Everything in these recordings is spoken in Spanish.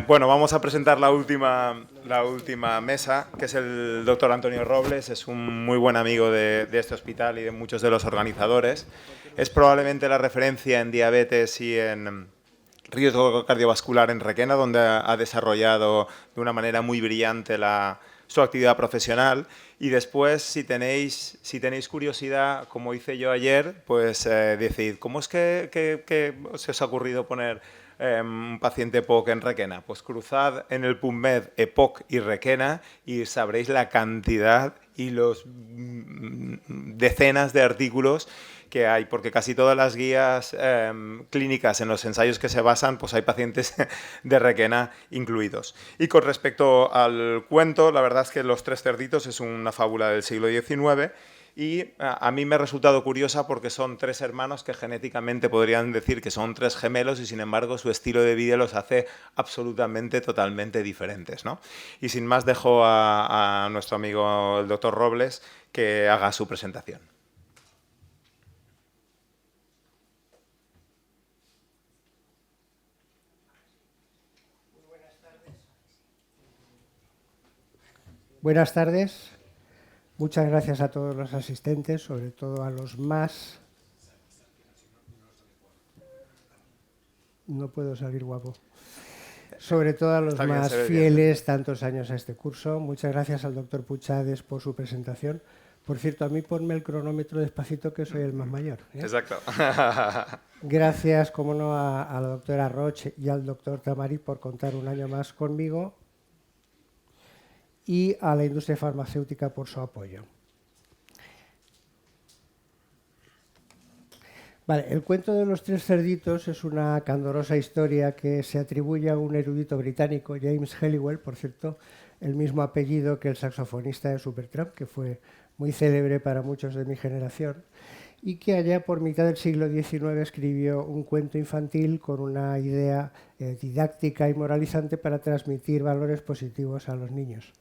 Bueno, vamos a presentar la última mesa, que es el doctor Antonio Robles. Es un muy buen amigo de este hospital y de muchos de los organizadores. Es probablemente la referencia en diabetes y en riesgo cardiovascular en Requena, donde ha desarrollado de una manera muy brillante su actividad profesional. Y después, si tenéis curiosidad, como hice yo ayer, pues decid, ¿cómo es que se os ha ocurrido poner un paciente EPOC en Requena? Pues cruzad en el PubMed EPOC y Requena y sabréis la cantidad y los decenas de artículos que hay, porque casi todas las guías clínicas en los ensayos que se basan, pues hay pacientes de Requena incluidos. Y con respecto al cuento, la verdad es que Los tres cerditos es una fábula del siglo XIX y a mí me ha resultado curiosa porque son tres hermanos que genéticamente podrían decir que son tres gemelos y sin embargo su estilo de vida los hace absolutamente, totalmente diferentes, ¿no? Y sin más dejo a nuestro amigo el doctor Robles que haga su presentación. Buenas tardes. Muchas gracias a todos los asistentes, sobre todo a los más... No puedo salir guapo. Sobre todo a los más fieles, tantos años a este curso. Muchas gracias al doctor Puchades por su presentación. Por cierto, a mí ponme el cronómetro despacito, que soy el más mayor, ¿eh? Exacto. Gracias, como no, a la doctora Roche y al doctor Tamari por contar un año más conmigo y a la industria farmacéutica por su apoyo. Vale, el cuento de los tres cerditos es una candorosa historia que se atribuye a un erudito británico, James Helliwell, por cierto, el mismo apellido que el saxofonista de Supertramp, que fue muy célebre para muchos de mi generación, y que allá por mitad del siglo XIX escribió un cuento infantil con una idea didáctica y moralizante para transmitir valores positivos a los niños.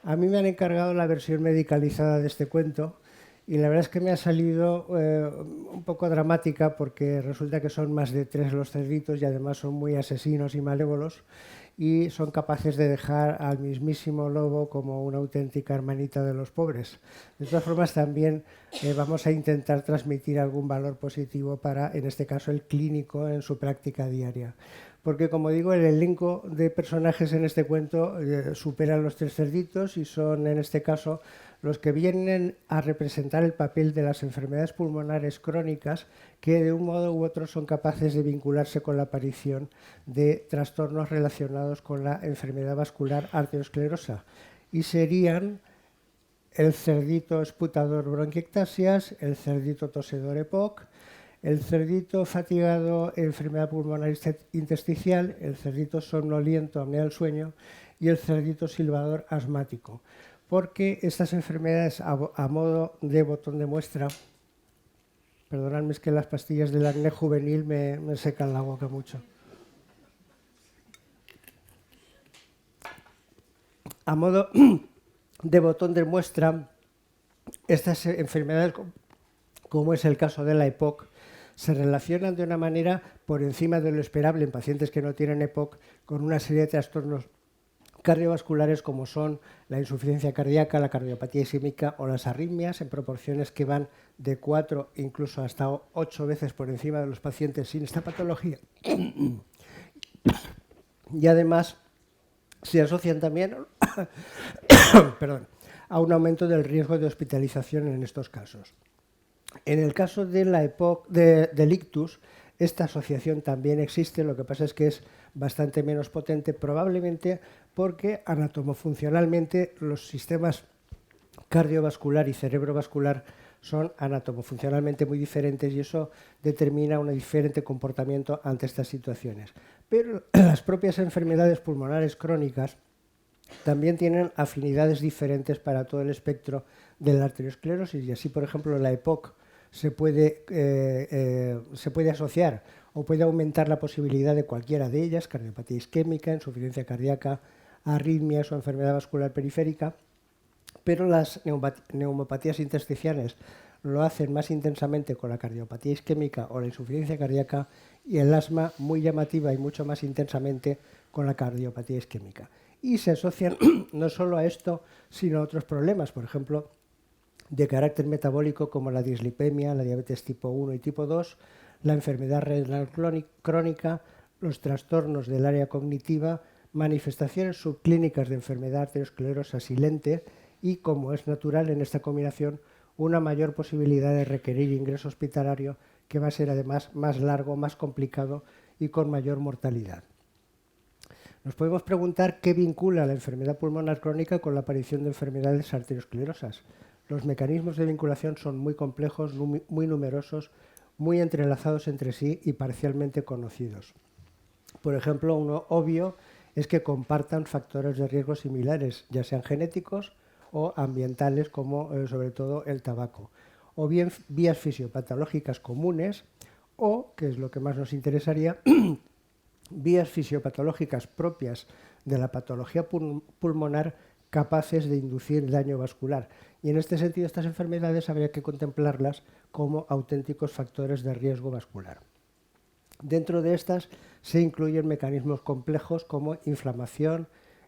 A mí me han encargado la versión medicalizada de este cuento y la verdad es que me ha salido un poco dramática porque resulta que son más de 3 los cerditos y además son muy asesinos y malévolos y son capaces de dejar al mismísimo lobo como una auténtica hermanita de los pobres. De todas formas, también vamos a intentar transmitir algún valor positivo para, en este caso, el clínico en su práctica diaria. Porque, como digo, el elenco de personajes en este cuento superan los tres cerditos y son, en este caso, los que vienen a representar el papel de las enfermedades pulmonares crónicas que de un modo u otro son capaces de vincularse con la aparición de trastornos relacionados con la enfermedad vascular arteriosclerosa. Y serían el cerdito esputador bronquiectasias, el cerdito tosedor EPOC, el cerdito fatigado enfermedad pulmonar intersticial, el cerdito somnoliento apnea del sueño y el cerdito silbador asmático. Porque estas enfermedades, a modo de botón de muestra, perdonadme, es que las pastillas del acné juvenil me secan la boca mucho. A modo de botón de muestra, estas enfermedades, como es el caso de la EPOC, se relacionan de una manera por encima de lo esperable en pacientes que no tienen EPOC con una serie de trastornos cardiovasculares como son la insuficiencia cardíaca, la cardiopatía isquémica o las arritmias en proporciones que van de 4 incluso hasta 8 veces por encima de los pacientes sin esta patología. Y además se asocian también a un aumento del riesgo de hospitalización en estos casos. En el caso de la EPOC, del ictus, esta asociación también existe, lo que pasa es que es bastante menos potente, probablemente porque anatomofuncionalmente los sistemas cardiovascular y cerebrovascular son anatomofuncionalmente muy diferentes y eso determina un diferente comportamiento ante estas situaciones. Pero las propias enfermedades pulmonares crónicas también tienen afinidades diferentes para todo el espectro de la arteriosclerosis y así, por ejemplo, la EPOC se puede asociar o puede aumentar la posibilidad de cualquiera de ellas, cardiopatía isquémica, insuficiencia cardíaca, arritmias o enfermedad vascular periférica, pero las neumopatías intersticiales lo hacen más intensamente con la cardiopatía isquémica o la insuficiencia cardíaca, y el asma muy llamativa y mucho más intensamente con la cardiopatía isquémica. Y se asocian no solo a esto, sino a otros problemas, por ejemplo, de carácter metabólico como la dislipemia, la diabetes tipo 1 y tipo 2, la enfermedad renal crónica, los trastornos del área cognitiva, manifestaciones subclínicas de enfermedad arteriosclerosa silente y, como es natural en esta combinación, una mayor posibilidad de requerir ingreso hospitalario, que va a ser además más largo, más complicado y con mayor mortalidad. Nos podemos preguntar qué vincula la enfermedad pulmonar crónica con la aparición de enfermedades arteriosclerosas. Los mecanismos de vinculación son muy complejos, muy numerosos, muy entrelazados entre sí y parcialmente conocidos. Por ejemplo, uno obvio es que compartan factores de riesgo similares, ya sean genéticos o ambientales, como sobre todo el tabaco, o bien vías fisiopatológicas comunes, o, que es lo que más nos interesaría, vías fisiopatológicas propias de la patología pulmonar capaces de inducir daño vascular. Y en este sentido, estas enfermedades habría que contemplarlas como auténticos factores de riesgo vascular. Dentro de estas se incluyen mecanismos complejos como inflamación,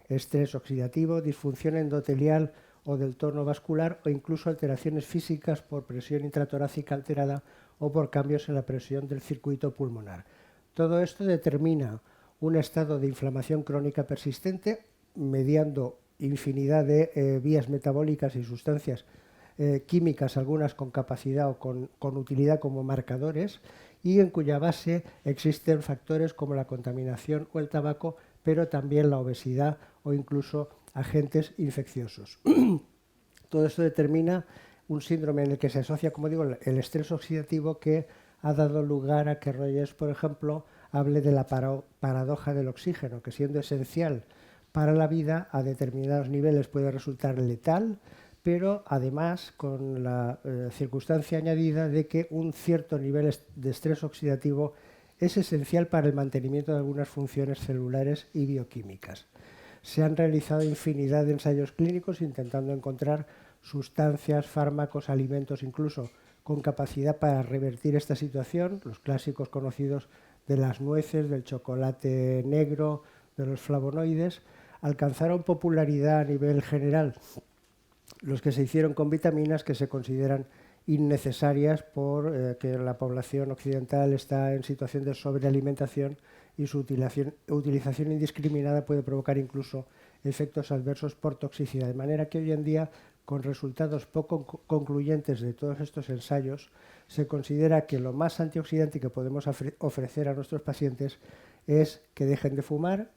estrés oxidativo, disfunción endotelial o del tono vascular, o incluso alteraciones físicas por presión intratorácica alterada o por cambios en la presión del circuito pulmonar. Todo esto determina un estado de inflamación crónica persistente, mediando infinidad de vías metabólicas y sustancias químicas, algunas con capacidad o con utilidad como marcadores, y en cuya base existen factores como la contaminación o el tabaco, pero también la obesidad o incluso agentes infecciosos. Todo esto determina un síndrome en el que se asocia, como digo, el estrés oxidativo, que ha dado lugar a que Rogers, por ejemplo, hable de la paradoja del oxígeno, que siendo esencial para la vida, a determinados niveles puede resultar letal, pero además con la circunstancia añadida de que un cierto nivel de estrés oxidativo es esencial para el mantenimiento de algunas funciones celulares y bioquímicas. Se han realizado infinidad de ensayos clínicos intentando encontrar sustancias, fármacos, alimentos incluso con capacidad para revertir esta situación, los clásicos conocidos de las nueces, del chocolate negro, de los flavonoides. Alcanzaron popularidad a nivel general los que se hicieron con vitaminas, que se consideran innecesarias por que la población occidental está en situación de sobrealimentación y su utilización indiscriminada puede provocar incluso efectos adversos por toxicidad. De manera que hoy en día, con resultados poco concluyentes de todos estos ensayos, se considera que lo más antioxidante que podemos ofrecer a nuestros pacientes es que dejen de fumar,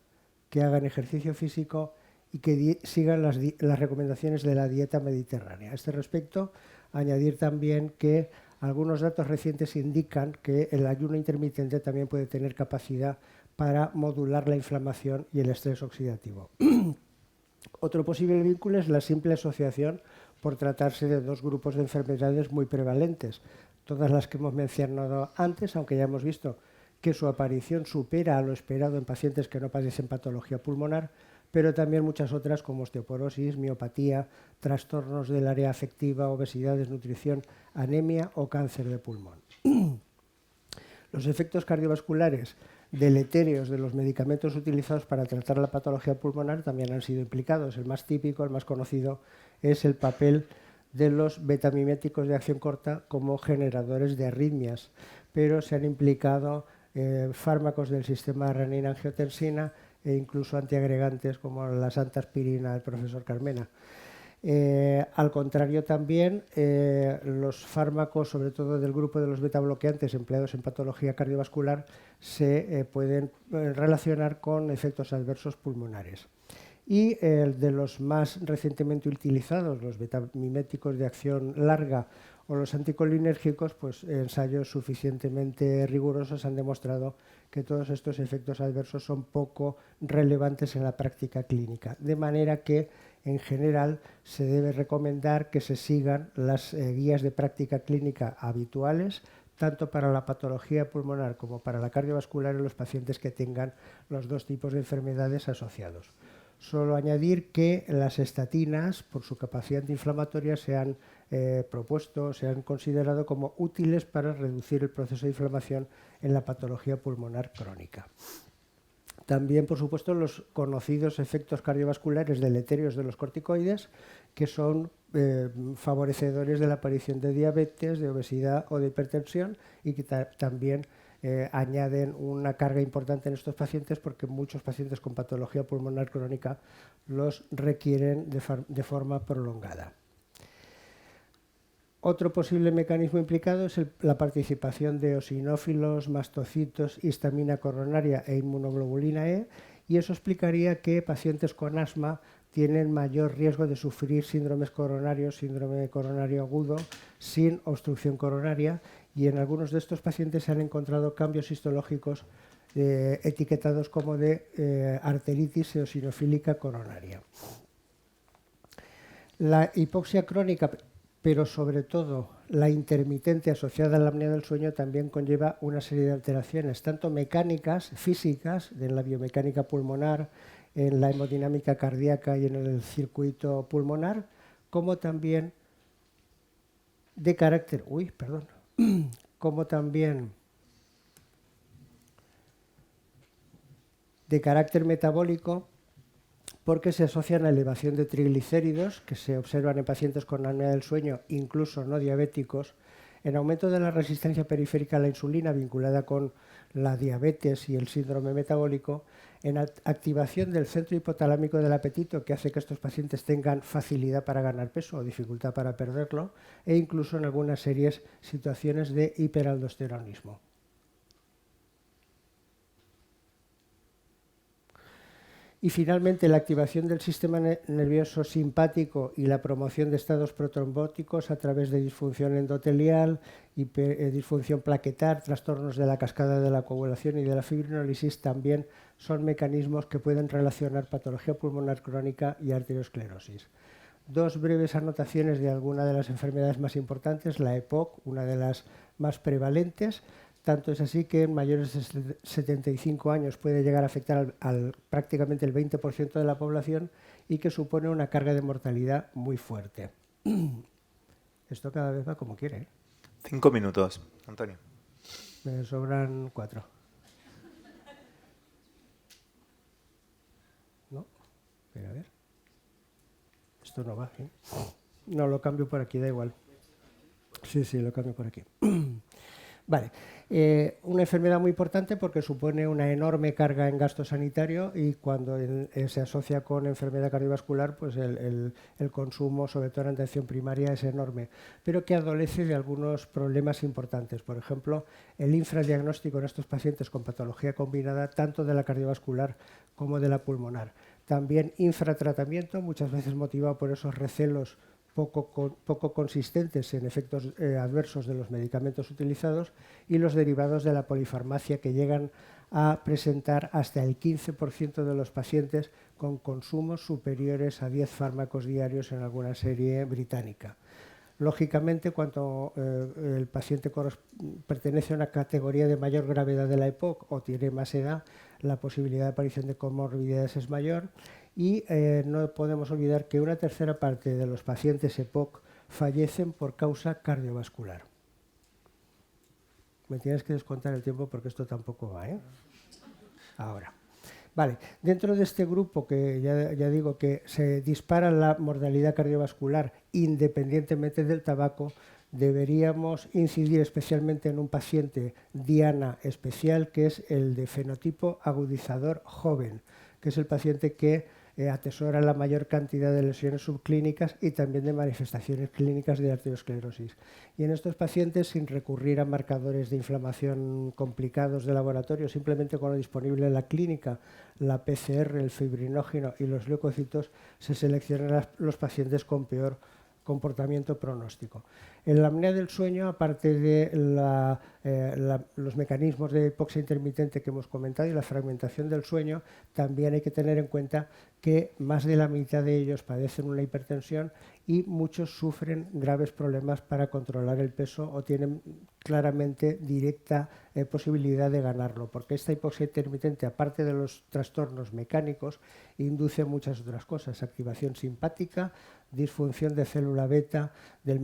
que hagan ejercicio físico y que sigan las recomendaciones de la dieta mediterránea. A este respecto, añadir también que algunos datos recientes indican que el ayuno intermitente también puede tener capacidad para modular la inflamación y el estrés oxidativo. Otro posible vínculo es la simple asociación por tratarse de dos grupos de enfermedades muy prevalentes, todas las que hemos mencionado antes, aunque ya hemos visto que su aparición supera a lo esperado en pacientes que no padecen patología pulmonar, pero también muchas otras como osteoporosis, miopatía, trastornos del área afectiva, obesidad, desnutrición, anemia o cáncer de pulmón. Los efectos cardiovasculares deletéreos de los medicamentos utilizados para tratar la patología pulmonar también han sido implicados. El más típico, el más conocido, es el papel de los betamiméticos de acción corta como generadores de arritmias, pero se han implicado fármacos del sistema renina-angiotensina e incluso antiagregantes como la santa aspirina del profesor Carmena. Al contrario también, los fármacos, sobre todo del grupo de los betabloqueantes empleados en patología cardiovascular, se pueden relacionar con efectos adversos pulmonares. Y de los más recientemente utilizados, los betamiméticos de acción larga o los anticolinérgicos, pues ensayos suficientemente rigurosos han demostrado que todos estos efectos adversos son poco relevantes en la práctica clínica. De manera que, en general, se debe recomendar que se sigan las guías de práctica clínica habituales, tanto para la patología pulmonar como para la cardiovascular en los pacientes que tengan los dos tipos de enfermedades asociados. Solo añadir que las estatinas, por su capacidad antiinflamatoria, se han propuesto, se han considerado como útiles para reducir el proceso de inflamación en la patología pulmonar crónica. También, por supuesto, los conocidos efectos cardiovasculares deleterios de los corticoides, que son favorecedores de la aparición de diabetes, de obesidad o de hipertensión, y que también añaden una carga importante en estos pacientes, porque muchos pacientes con patología pulmonar crónica los requieren de forma prolongada. Otro posible mecanismo implicado es la participación de eosinófilos, mastocitos, histamina coronaria e inmunoglobulina E, y eso explicaría que pacientes con asma tienen mayor riesgo de sufrir síndromes coronarios, síndrome coronario agudo, sin obstrucción coronaria, y en algunos de estos pacientes se han encontrado cambios histológicos etiquetados como de arteritis eosinofílica coronaria. La hipoxia crónica, pero sobre todo la intermitente asociada a la apnea del sueño, también conlleva una serie de alteraciones, tanto mecánicas, físicas, de la biomecánica pulmonar, en la hemodinámica cardíaca y en el circuito pulmonar, como también de carácter, como también de carácter metabólico, porque se asocian a elevación de triglicéridos, que se observan en pacientes con apnea del sueño, incluso no diabéticos, en aumento de la resistencia periférica a la insulina vinculada con la diabetes y el síndrome metabólico, en activación del centro hipotalámico del apetito, que hace que estos pacientes tengan facilidad para ganar peso o dificultad para perderlo, e incluso en algunas serias situaciones de hiperaldosteronismo. Y finalmente, la activación del sistema nervioso simpático y la promoción de estados protrombóticos a través de disfunción endotelial, disfunción plaquetar, trastornos de la cascada de la coagulación y de la fibrinólisis también son mecanismos que pueden relacionar patología pulmonar crónica y arteriosclerosis. Dos breves anotaciones de algunas de las enfermedades más importantes. La EPOC, una de las más prevalentes. Tanto es así que en mayores de 75 años puede llegar a afectar al prácticamente el 20% de la población y que supone una carga de mortalidad muy fuerte. Esto cada vez va como quiere, ¿eh? 5 minutos, Antonio. Me sobran 4. ¿No? Pero a ver. Esto no va, ¿eh? No, lo cambio por aquí, da igual. Sí, lo cambio por aquí. Vale, una enfermedad muy importante porque supone una enorme carga en gasto sanitario, y cuando se asocia con enfermedad cardiovascular, pues el consumo, sobre todo en atención primaria, es enorme, pero que adolece de algunos problemas importantes. Por ejemplo, el infradiagnóstico en estos pacientes con patología combinada, tanto de la cardiovascular como de la pulmonar. También infratratamiento, muchas veces motivado por esos recelos poco consistentes en efectos adversos de los medicamentos utilizados, y los derivados de la polifarmacia, que llegan a presentar hasta el 15% de los pacientes con consumos superiores a 10 fármacos diarios en alguna serie británica. Lógicamente, cuando el paciente pertenece a una categoría de mayor gravedad de la EPOC o tiene más edad, la posibilidad de aparición de comorbilidades es mayor, y no podemos olvidar que una tercera parte de los pacientes EPOC fallecen por causa cardiovascular. Me tienes que descontar el tiempo porque esto tampoco va, ¿eh? Ahora. Vale, dentro de este grupo, que ya digo que se dispara la mortalidad cardiovascular independientemente del tabaco, deberíamos incidir especialmente en un paciente diana especial, que es el de fenotipo agudizador joven, que es el paciente que atesora la mayor cantidad de lesiones subclínicas y también de manifestaciones clínicas de arteriosclerosis. Y en estos pacientes, sin recurrir a marcadores de inflamación complicados de laboratorio, simplemente con lo disponible en la clínica, la PCR, el fibrinógeno y los leucocitos, se seleccionan los pacientes con peor comportamiento pronóstico. En la apnea del sueño, aparte de los mecanismos de hipoxia intermitente que hemos comentado y la fragmentación del sueño, también hay que tener en cuenta que más de la mitad de ellos padecen una hipertensión y muchos sufren graves problemas para controlar el peso o tienen claramente directa posibilidad de ganarlo, porque esta hipoxia intermitente, aparte de los trastornos mecánicos, induce muchas otras cosas: activación simpática, disfunción de célula beta, del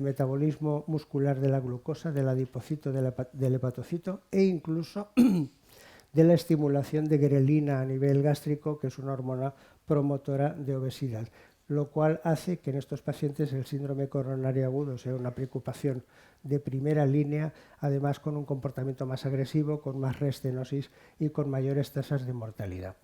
metabolismo muscular de la glucosa, del adipocito, del hepatocito e incluso de la estimulación de grelina a nivel gástrico, que es una hormona promotora de obesidad, lo cual hace que en estos pacientes el síndrome coronario agudo sea una preocupación de primera línea, además con un comportamiento más agresivo, con más reestenosis y con mayores tasas de mortalidad.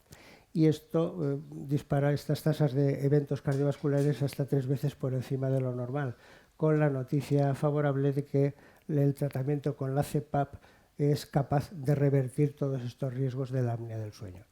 Y esto dispara estas tasas de eventos cardiovasculares hasta 3 veces por encima de lo normal, con la noticia favorable de que el tratamiento con la CPAP es capaz de revertir todos estos riesgos de la apnea del sueño.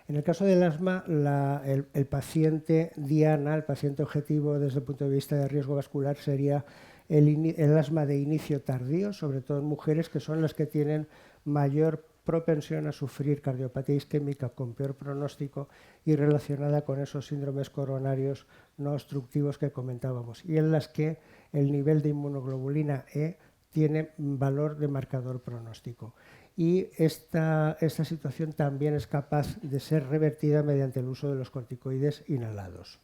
En el caso del asma, el paciente diana, el paciente objetivo desde el punto de vista de riesgo vascular, sería el asma de inicio tardío, sobre todo en mujeres que son las que tienen mayor propensión a sufrir cardiopatía isquémica con peor pronóstico y relacionada con esos síndromes coronarios no obstructivos que comentábamos, y en las que el nivel de inmunoglobulina E tiene valor de marcador pronóstico. Y esta situación también es capaz de ser revertida mediante el uso de los corticoides inhalados.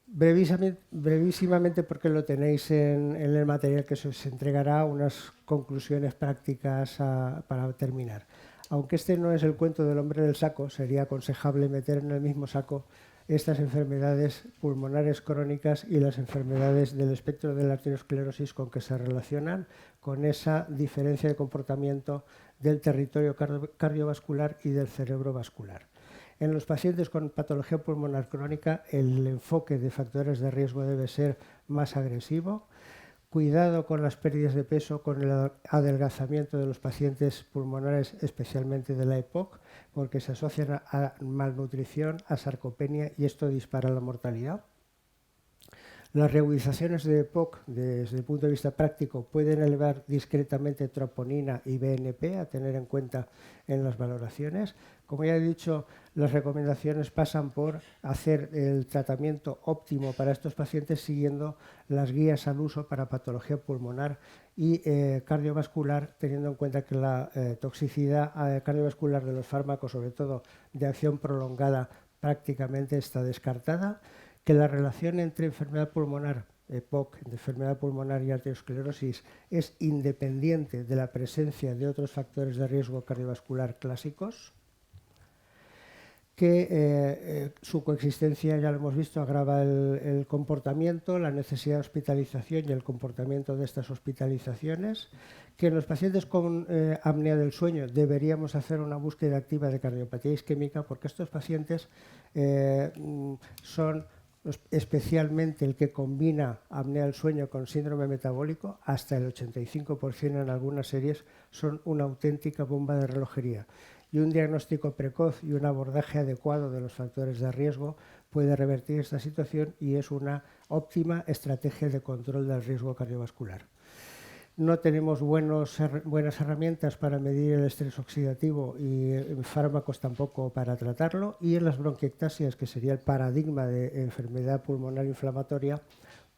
Brevísimamente, porque lo tenéis en el material que se os entregará, unas conclusiones prácticas para terminar. Aunque este no es el cuento del hombre del saco, sería aconsejable meter en el mismo saco estas enfermedades pulmonares crónicas y las enfermedades del espectro de la arteriosclerosis con que se relacionan con esa diferencia de comportamiento del territorio cardiovascular y del cerebro vascular. En los pacientes con patología pulmonar crónica, el enfoque de factores de riesgo debe ser más agresivo. Cuidado con las pérdidas de peso, con el adelgazamiento de los pacientes pulmonares, especialmente de la EPOC, porque se asocian a malnutrición, a sarcopenia, y esto dispara la mortalidad. Las reagudizaciones de EPOC, desde el punto de vista práctico, pueden elevar discretamente troponina y BNP, a tener en cuenta en las valoraciones. Como ya he dicho, las recomendaciones pasan por hacer el tratamiento óptimo para estos pacientes siguiendo las guías al uso para patología pulmonar y cardiovascular, teniendo en cuenta que la toxicidad cardiovascular de los fármacos, sobre todo de acción prolongada, prácticamente está descartada, que la relación entre enfermedad pulmonar, EPOC, enfermedad pulmonar y arteriosclerosis, es independiente de la presencia de otros factores de riesgo cardiovascular clásicos, que su coexistencia, ya lo hemos visto, agrava el comportamiento, la necesidad de hospitalización y el comportamiento de estas hospitalizaciones, que en los pacientes con apnea del sueño deberíamos hacer una búsqueda activa de cardiopatía isquémica, porque estos pacientes son especialmente el que combina apnea del sueño con síndrome metabólico, hasta el 85% en algunas series, son una auténtica bomba de relojería. Y un diagnóstico precoz y un abordaje adecuado de los factores de riesgo puede revertir esta situación y es una óptima estrategia de control del riesgo cardiovascular. No tenemos buenas herramientas para medir el estrés oxidativo y fármacos tampoco para tratarlo, y en las bronquiectasias, que sería el paradigma de enfermedad pulmonar inflamatoria,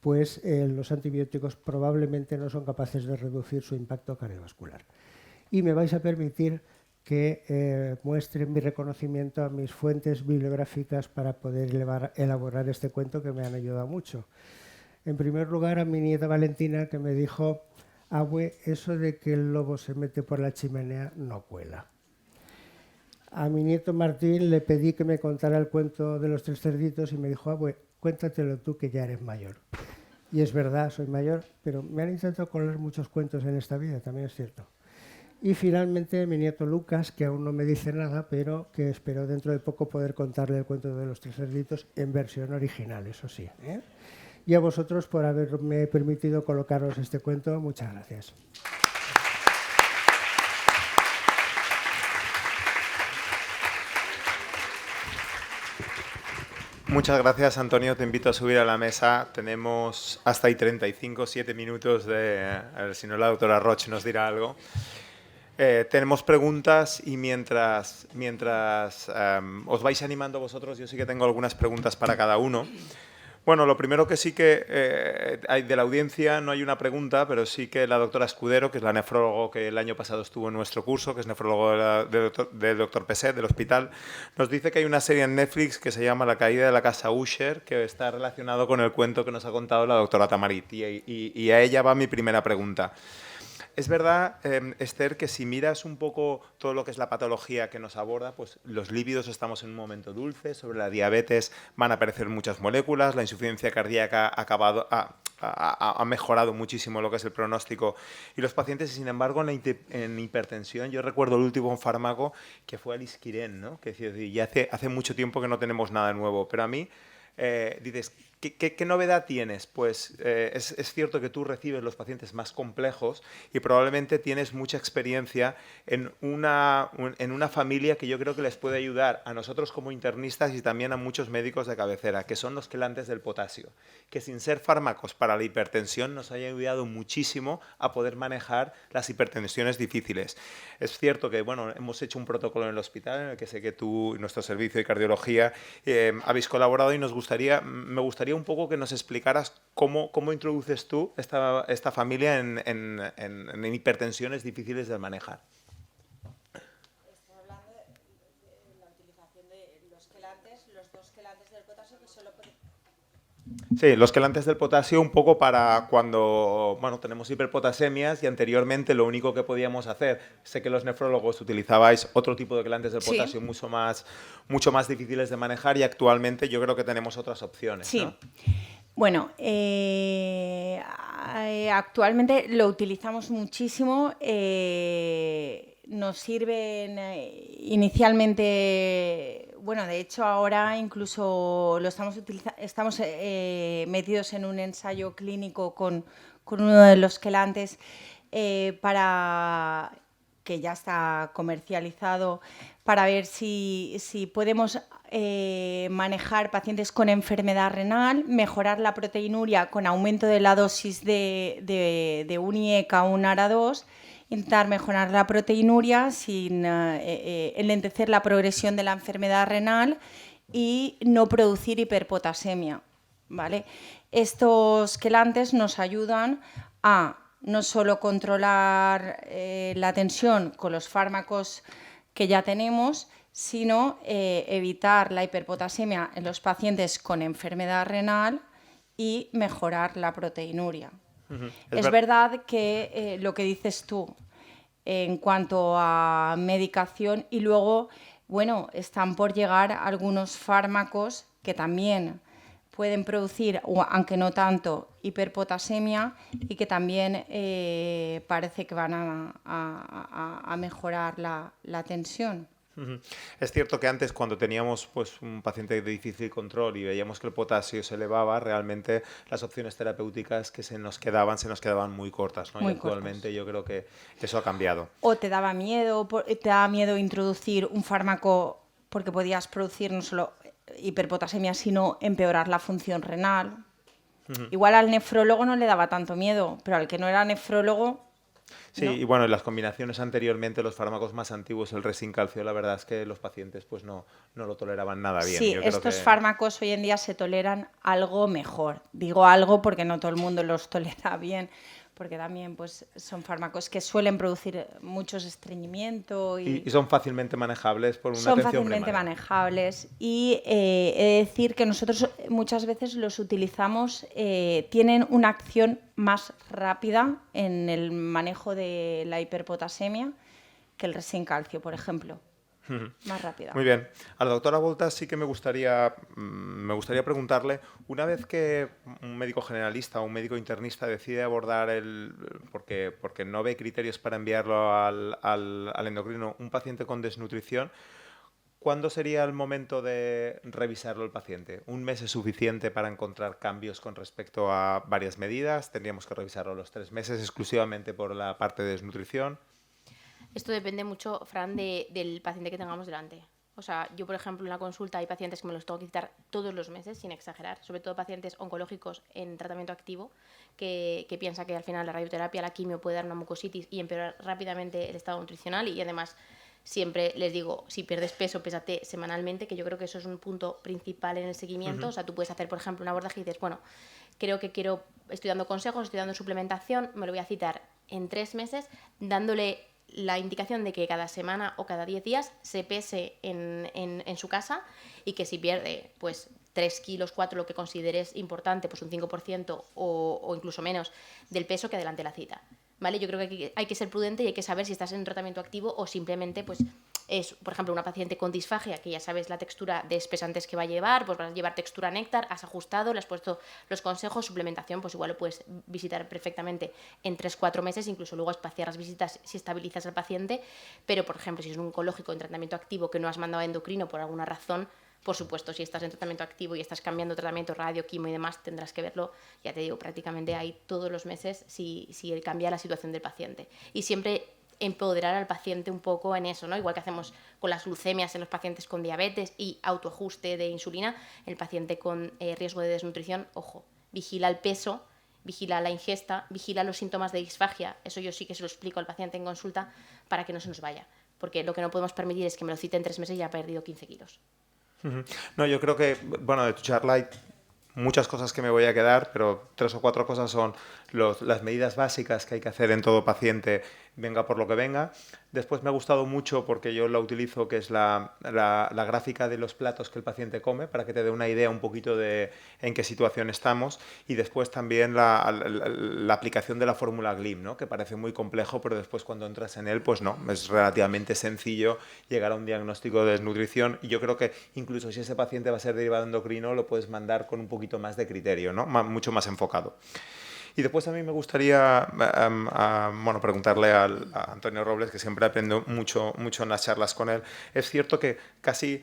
pues los antibióticos probablemente no son capaces de reducir su impacto cardiovascular. Y me vais a permitir que muestre mi reconocimiento a mis fuentes bibliográficas para poder elaborar este cuento, que me han ayudado mucho. En primer lugar, a mi nieta Valentina, que me dijo: abue, eso de que el lobo se mete por la chimenea no cuela. A mi nieto Martín le pedí que me contara el cuento de los 3 cerditos y me dijo: abue, cuéntatelo tú, que ya eres mayor. Y es verdad, soy mayor, pero me han intentado colar muchos cuentos en esta vida, también es cierto. Y finalmente mi nieto Lucas, que aún no me dice nada, pero que espero dentro de poco poder contarle el cuento de los 3 cerditos en versión original, eso sí, ¿eh? Y a vosotros por haberme permitido colocaros este cuento. Muchas gracias. Muchas gracias, Antonio. Te invito a subir a la mesa. Tenemos hasta ahí 7 minutos de... A ver si no la doctora Roche nos dirá algo. Tenemos preguntas y mientras os vais animando vosotros, yo sí que tengo algunas preguntas para cada uno. Bueno, lo primero que sí que hay de la audiencia no hay una pregunta, pero sí que la doctora Escudero, que es la nefrólogo que el año pasado estuvo en nuestro curso, que es nefrólogo del doctor Peset, del hospital, nos dice que hay una serie en Netflix que se llama La caída de la casa Usher, que está relacionado con el cuento que nos ha contado la doctora Tamarit. Y a ella va mi primera pregunta. Es verdad, Esther, que si miras un poco todo lo que es la patología que nos aborda, pues los lípidos estamos en un momento dulce, sobre la diabetes van a aparecer muchas moléculas, la insuficiencia cardíaca ha mejorado muchísimo lo que es el pronóstico y los pacientes, sin embargo, en hipertensión, yo recuerdo el último fármaco que fue el Isquiren, ¿no? Que ya hace mucho tiempo que no tenemos nada nuevo, pero a mí dices, ¿qué novedad tienes? Pues es cierto que tú recibes los pacientes más complejos y probablemente tienes mucha experiencia en una familia que yo creo que les puede ayudar a nosotros como internistas y también a muchos médicos de cabecera, que son los quelantes del potasio, que sin ser fármacos para la hipertensión nos han ayudado muchísimo a poder manejar las hipertensiones difíciles. Es cierto que, bueno, hemos hecho un protocolo en el hospital en el que sé que tú y nuestro servicio de cardiología habéis colaborado y me gustaría un poco que nos explicaras cómo introduces tú esta familia en hipertensiones difíciles de manejar. Estoy hablando de la utilización de los quelantes, los dos quelantes del potasio que solo pueden... Sí, los quelantes del potasio un poco para cuando tenemos hiperpotasemias y anteriormente lo único que podíamos hacer, sé que los nefrólogos utilizabais otro tipo de quelantes del potasio mucho más difíciles de manejar y actualmente yo creo que tenemos otras opciones. Sí. ¿No? Bueno, actualmente lo utilizamos muchísimo. Nos sirven inicialmente, bueno, de hecho ahora incluso lo estamos metidos en un ensayo clínico con uno de los quelantes para que ya está comercializado, para ver si podemos manejar pacientes con enfermedad renal, mejorar la proteinuria con aumento de la dosis de un IECA o un ARA2, intentar mejorar la proteinuria sin enlentecer la progresión de la enfermedad renal y no producir hiperpotasemia, ¿vale? Estos quelantes nos ayudan a no solo controlar la tensión con los fármacos que ya tenemos, sino evitar la hiperpotasemia en los pacientes con enfermedad renal y mejorar la proteinuria. Es verdad que lo que dices tú en cuanto a medicación y luego, bueno, están por llegar algunos fármacos que también pueden producir, aunque no tanto, hiperpotasemia y que también parece que van a mejorar la tensión. Es cierto que antes cuando teníamos pues, un paciente de difícil control y veíamos que el potasio se elevaba, realmente las opciones terapéuticas que se nos quedaban muy cortas, ¿no? Muy y actualmente cortas. Yo creo que eso ha cambiado. O te daba miedo introducir un fármaco porque podías producir no solo hiperpotasemia, sino empeorar la función renal. Igual al nefrólogo no le daba tanto miedo, pero al que no era nefrólogo... Sí, ¿no? y bueno, en las combinaciones anteriormente, los fármacos más antiguos, el Resin-Calcio, la verdad es que los pacientes pues no lo toleraban nada bien. Sí, Yo creo estos que... fármacos hoy en día se toleran algo mejor. Digo algo porque no todo el mundo los tolera bien, porque también pues, son fármacos que suelen producir muchos estreñimiento y son fácilmente manejables por una son atención fácilmente primaria. manejables y he de decir que nosotros muchas veces los utilizamos, tienen una acción más rápida en el manejo de la hiperpotasemia que el Resin-Calcio, por ejemplo. Más rápida. Muy bien. A la doctora Voltas sí que me gustaría preguntarle, una vez que un médico generalista o un médico internista decide abordar porque no ve criterios para enviarlo al endocrino, un paciente con desnutrición, ¿cuándo sería el momento de revisarlo el paciente? ¿Un mes es suficiente para encontrar cambios con respecto a varias medidas? ¿Tendríamos que revisarlo los 3 meses exclusivamente por la parte de desnutrición? Esto depende mucho, Fran, del paciente que tengamos delante. O sea, yo, por ejemplo, en la consulta hay pacientes que me los tengo que citar todos los meses, sin exagerar, sobre todo pacientes oncológicos en tratamiento activo, que piensa que al final la radioterapia, la quimio puede dar una mucositis y empeorar rápidamente el estado nutricional y además siempre les digo, si pierdes peso, pésate semanalmente, que yo creo que eso es un punto principal en el seguimiento. O sea, tú puedes hacer, por ejemplo, un abordaje y dices, bueno, estoy dando consejos, estoy dando suplementación, me lo voy a citar en 3 meses, dándole la indicación de que cada semana o cada 10 días se pese en su casa, y que si pierde pues 3 kilos, 4, lo que consideres importante, pues un 5% o incluso menos del peso, que adelante la cita. ¿Vale? Yo creo que aquí hay que ser prudente y hay que saber si estás en un tratamiento activo o simplemente pues es, por ejemplo, una paciente con disfagia, que ya sabes la textura de espesantes que va a llevar, pues vas a llevar textura néctar, has ajustado, le has puesto los consejos, suplementación, pues igual lo puedes visitar perfectamente en 3-4 meses, incluso luego espaciar las visitas si estabilizas al paciente. Pero, por ejemplo, si es un oncológico en tratamiento activo que no has mandado a endocrino por alguna razón, por supuesto, si estás en tratamiento activo y estás cambiando tratamiento, radio, quimo y demás, tendrás que verlo, ya te digo, prácticamente ahí todos los meses si cambia la situación del paciente. Y siempre empoderar al paciente un poco en eso, ¿no? Igual que hacemos con las glucemias en los pacientes con diabetes y autoajuste de insulina, el paciente con riesgo de desnutrición, ojo, vigila el peso, vigila la ingesta, vigila los síntomas de disfagia. Eso yo sí que se lo explico al paciente en consulta para que no se nos vaya. Porque lo que no podemos permitir es que me lo cite en 3 meses y ya ha perdido 15 kilos. No, yo creo que, bueno, de tu charla hay muchas cosas que me voy a quedar, pero 3 o 4 cosas son las medidas básicas que hay que hacer en todo paciente, venga por lo que venga. Después me ha gustado mucho, porque yo la utilizo, que es la gráfica de los platos que el paciente come, para que te dé una idea un poquito de en qué situación estamos. Y después también la aplicación de la fórmula GLIM, ¿no? Que parece muy complejo, pero después cuando entras en él, pues no, es relativamente sencillo llegar a un diagnóstico de desnutrición. Y yo creo que incluso si ese paciente va a ser derivado endocrino, lo puedes mandar con un poquito más de criterio, ¿no? Mucho más enfocado. Y después a mí me gustaría bueno, preguntarle a Antonio Robles, que siempre aprendo mucho en las charlas con él. Es cierto que casi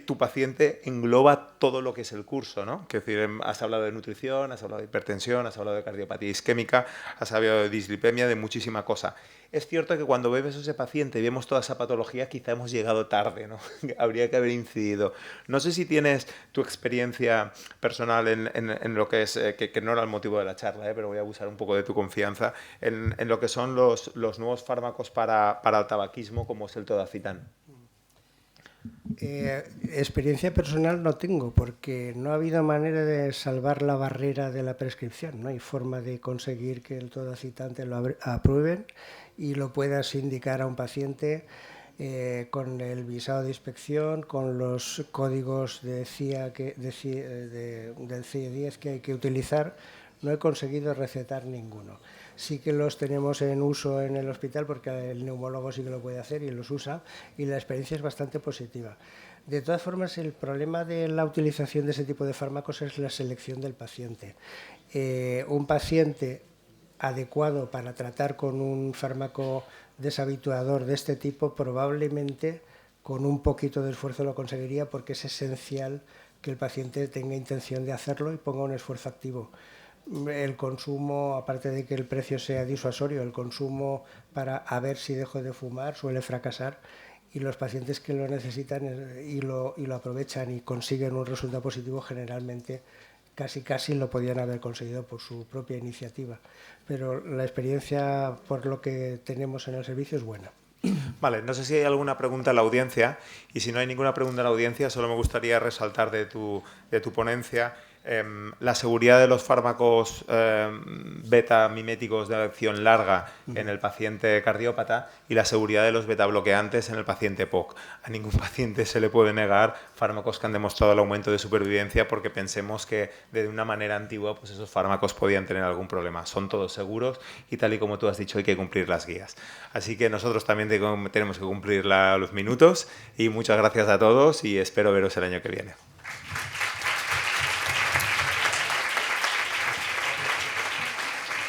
tu paciente engloba todo lo que es el curso, ¿no? Es decir, has hablado de nutrición, has hablado de hipertensión, has hablado de cardiopatía isquémica, has hablado de dislipemia, de muchísima cosa. Es cierto que cuando vemos a ese paciente y vemos toda esa patología, quizá hemos llegado tarde, ¿no? Habría que haber incidido. No sé si tienes tu experiencia personal en lo que es, que no era el motivo de la charla, pero voy a abusar un poco de tu confianza, en lo que son los nuevos fármacos para el tabaquismo, como es el Todacitán. Experiencia personal no tengo, porque no ha habido manera de salvar la barrera de la prescripción. No hay forma de conseguir que el Todacitán te lo aprueben y lo puedas indicar a un paciente con el visado de inspección, con los códigos de CIA del CIE-10 que hay que utilizar. No he conseguido recetar ninguno. Sí que los tenemos en uso en el hospital, porque el neumólogo sí que lo puede hacer y los usa, y la experiencia es bastante positiva. De todas formas, el problema de la utilización de ese tipo de fármacos es la selección del paciente. Un paciente adecuado para tratar con un fármaco deshabituador de este tipo, probablemente con un poquito de esfuerzo lo conseguiría, porque es esencial que el paciente tenga intención de hacerlo y ponga un esfuerzo activo. El consumo, aparte de que el precio sea disuasorio, el consumo para a ver si dejo de fumar suele fracasar, y los pacientes que lo necesitan y lo aprovechan y consiguen un resultado positivo, generalmente casi lo podían haber conseguido por su propia iniciativa. Pero la experiencia, por lo que tenemos en el servicio, es buena. Vale, no sé si hay alguna pregunta en la audiencia, y si no hay ninguna pregunta en la audiencia, solo me gustaría resaltar de tu ponencia la seguridad de los fármacos beta miméticos de acción larga en el paciente cardiópata y la seguridad de los beta bloqueantes en el paciente POC. A ningún paciente se le puede negar fármacos que han demostrado el aumento de supervivencia, porque pensemos que de una manera antigua pues esos fármacos podían tener algún problema. Son todos seguros y, tal y como tú has dicho, hay que cumplir las guías. Así que nosotros también tenemos que cumplir los minutos, y muchas gracias a todos y espero veros el año que viene.